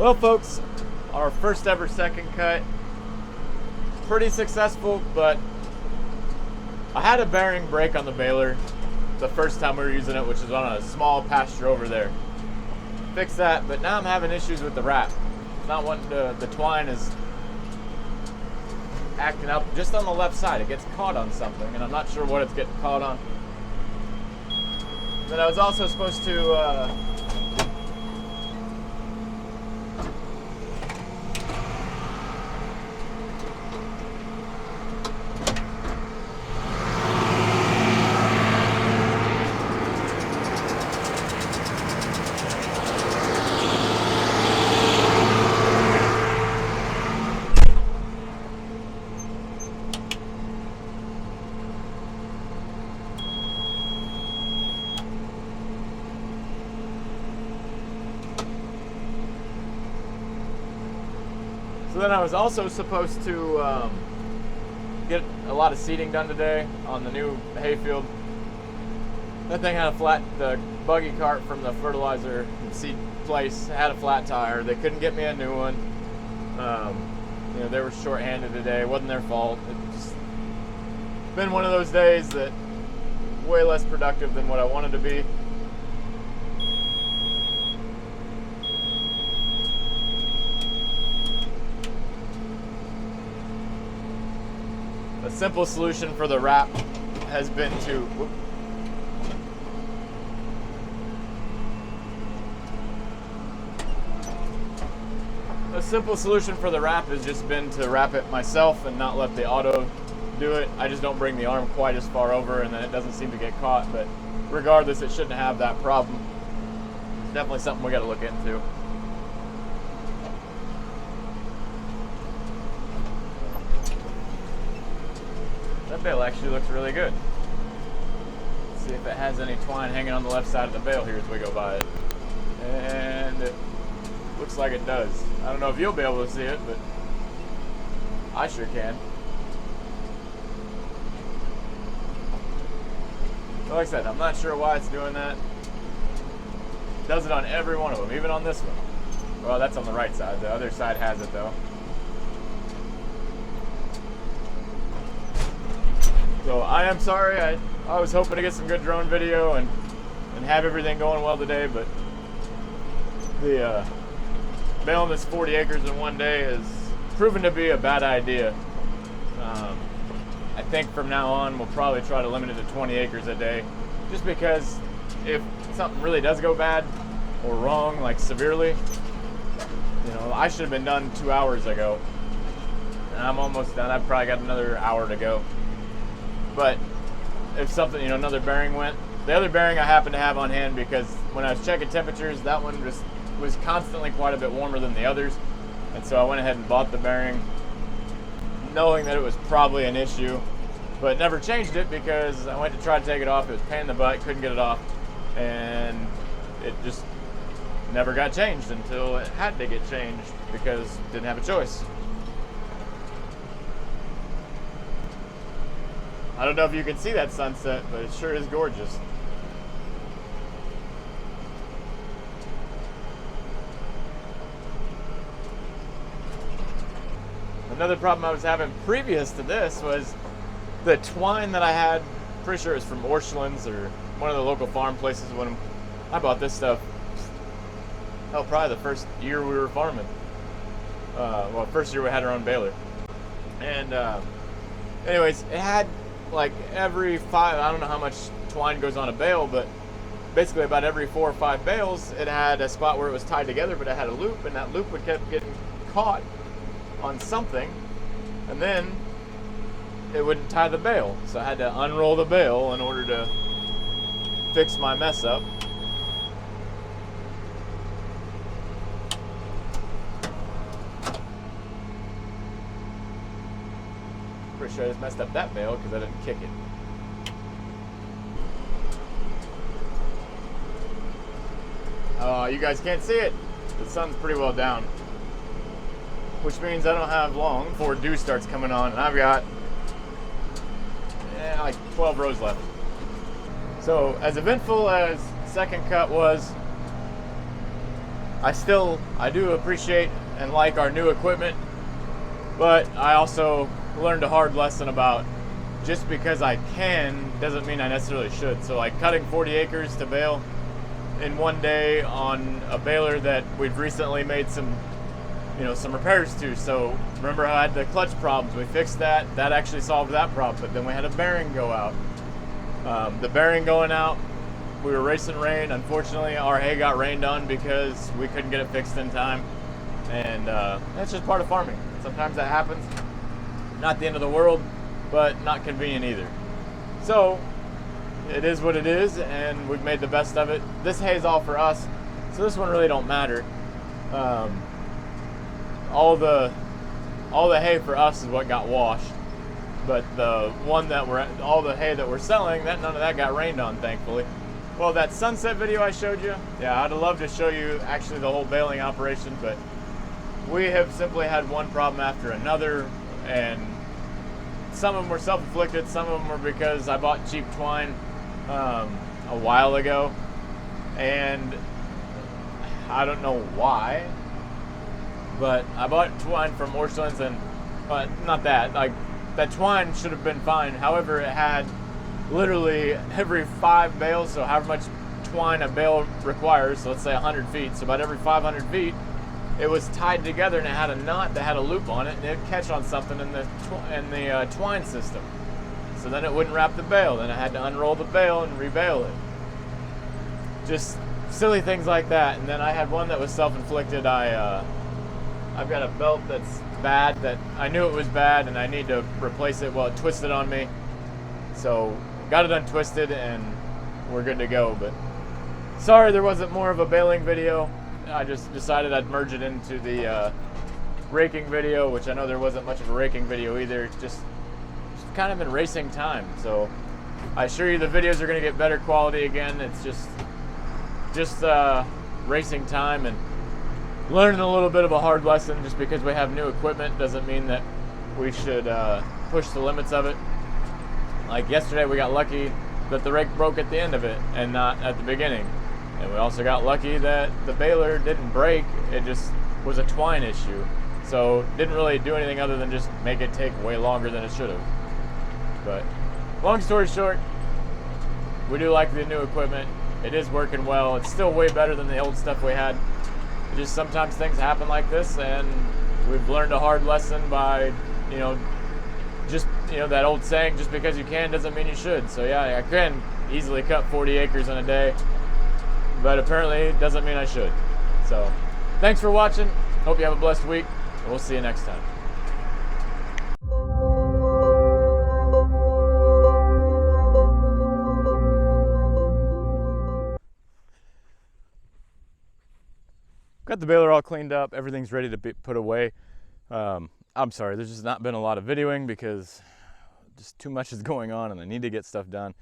Well, folks, our first ever second cut, pretty successful, but I had a bearing break on the baler the first time we were using it, which is on a small pasture over there. Fixed that, but now I'm having issues with the wrap. Not wanting to, the twine is acting up just on the left side. It gets caught on something, and I'm not sure what it's getting caught on. Then I was also supposed to So then I was also supposed to get a lot of seeding done today on the new hayfield. That thing had a flat, the buggy cart from the fertilizer seed place had a flat tire. They couldn't get me a new one. You know, they were short-handed today. It wasn't their fault. It's been one of those days that way less productive than what I wanted to be. A simple solution for the wrap has been to has just been to wrap it myself and not let the auto do it. I just don't bring the arm quite as far over, and then it doesn't seem to get caught. But regardless, it shouldn't have that problem. It's definitely something we got to look into. That bale actually looks really good. Let's see if it has any twine hanging on the left side of the bale here as we go by it. And it looks like it does. I don't know if you'll be able to see it, but I sure can. So like I said, I'm not sure why it's doing that. It does it on every one of them, even on this one. Well, that's on the right side. The other side has it though. So I am sorry. I was hoping to get some good drone video and have everything going well today, but the baling this 40 acres in one day has proven to be a bad idea. I think from now on we'll probably try to limit it to 20 acres a day, just because if something really does go bad or wrong, like severely, you know, I should have been done 2 hours ago, and I'm almost done. I've probably got another hour to go. But if something, you know, another bearing went, the other bearing I happen to have on hand, because when I was checking temperatures, that one was constantly quite a bit warmer than the others, and so I went ahead and bought the bearing knowing that it was probably an issue, but never changed it because I went to try to take it off. It was a pain in the butt, couldn't get it off, and it just never got changed until it had to get changed because it didn't have a choice. I don't know if you can see that sunset, but it sure is gorgeous. Another problem I was having previous to this was the twine that I had. Pretty sure it was from Orscheln's or one of the local farm places when I bought this stuff. Hell, probably the first year we were farming. Well, first year we had our own baler. And anyways, it had like every 5, I don't know how much twine goes on a bale, but basically about every 4 or 5 bales, it had a spot where it was tied together, but it had a loop, and that loop would keep getting caught on something, and then it wouldn't tie the bale. So I had to unroll the bale in order to fix my mess up. Pretty sure I just messed up that bale because I didn't kick it. You guys can't see it. The sun's pretty well down, which means I don't have long before dew starts coming on, and I've got like 12 rows left. So as eventful as second cut was, I do appreciate and like our new equipment, but I also learned a hard lesson about just because I can doesn't mean I necessarily should. So like cutting 40 acres to bale in one day on a baler that we've recently made some repairs to. So remember how I had the clutch problems? We fixed that. That actually solved that problem, but then we had a bearing go out. The bearing going out, we were racing rain. Unfortunately, our hay got rained on because we couldn't get it fixed in time. And that's just part of farming. Sometimes that happens. Not the end of the world, but not convenient either. So it is what it is, and we've made the best of it. This hay is all for us, so this one really don't matter. All the hay for us is what got washed, but the one that all the hay that we're selling, none of that got rained on, thankfully. Well, that sunset video I showed you, yeah, I'd love to show you actually the whole baling operation, but we have simply had one problem after another, and some of them were self-inflicted, some of them were because I bought cheap twine a while ago, and I don't know why, but I bought twine from Orscheln's, and not that, like, that twine should have been fine. However, it had literally every 5 bales, so however much twine a bale requires, so let's say 100 feet, so about every 500 feet, it was tied together, and it had a knot that had a loop on it, and it'd catch on something in the twine system. So then it wouldn't wrap the bale. Then I had to unroll the bale and rebale it. Just silly things like that. And then I had one that was self-inflicted. I've got a belt that's bad, that I knew it was bad, and I need to replace it. Well, it twisted on me, so got it untwisted, and we're good to go. But sorry there wasn't more of a baling video. I just decided I'd merge it into the raking video, which I know there wasn't much of a raking video either. Just kind of in racing time. So I assure you the videos are going to get better quality again. It's just racing time and learning a little bit of a hard lesson. Just because we have new equipment doesn't mean that we should push the limits of it. Like yesterday, we got lucky that the rake broke at the end of it and not at the beginning. And we also got lucky that the baler didn't break. It just was a twine issue. So didn't really do anything other than just make it take way longer than it should have. But long story short, we do like the new equipment. It is working well. It's still way better than the old stuff we had. It just sometimes things happen like this, and we've learned a hard lesson by, that old saying, just because you can doesn't mean you should. So yeah, I can easily cut 40 acres in a day, but apparently it doesn't mean I should. So thanks for watching. Hope you have a blessed week, and we'll see you next time. Got the baler all cleaned up. Everything's ready to be put away. I'm sorry, there's just not been a lot of videoing because just too much is going on and I need to get stuff done.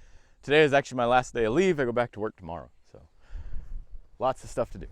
Today is actually my last day of leave. I go back to work tomorrow. So lots of stuff to do.